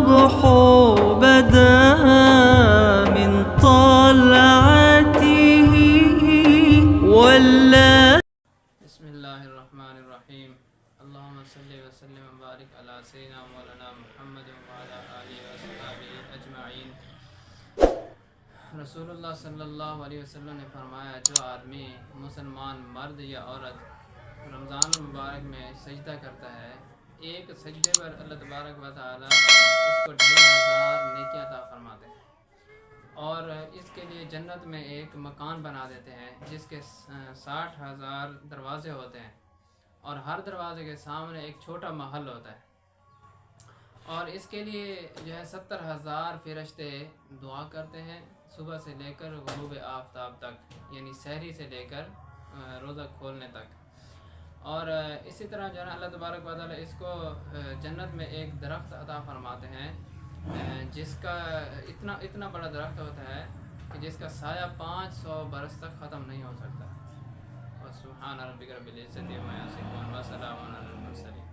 الصبح بدا من طلعته ولا. بسم اللہ الرحمن الرحیم اللہم صلی وسلم وبارک علی سیدنا مولانا محمد وعلی آلہ وصحبہ اجمعین۔ رسول اللہ صلی اللہ علیہ وسلم نے فرمایا، جو آدمی مسلمان مرد یا عورت رمضان المبارک میں سجدہ کرتا ہے، ایک سجدے پر اللہ تبارک و تعالی اس کو 1000 نیکیاں عطا فرماتے ہیں، اور اس کے لیے جنت میں ایک مکان بنا دیتے ہیں جس کے 60,000 دروازے ہوتے ہیں، اور ہر دروازے کے سامنے ایک چھوٹا محل ہوتا ہے، اور اس کے لیے جو ہے 70,000 فرشتے دعا کرتے ہیں صبح سے لے کر غروب آفتاب تک، یعنی سحری سے لے کر روزہ کھولنے تک۔ اور اسی طرح جو ہے نا اللہ تبارک و تعالی اس کو جنت میں ایک درخت عطا فرماتے ہیں جس کا اتنا بڑا درخت ہوتا ہے کہ جس کا سایہ 500 برس تک ختم نہیں ہو سکتا۔ اور سبحان ربک رب العزت عما یصفون وسلام علی المرسلین۔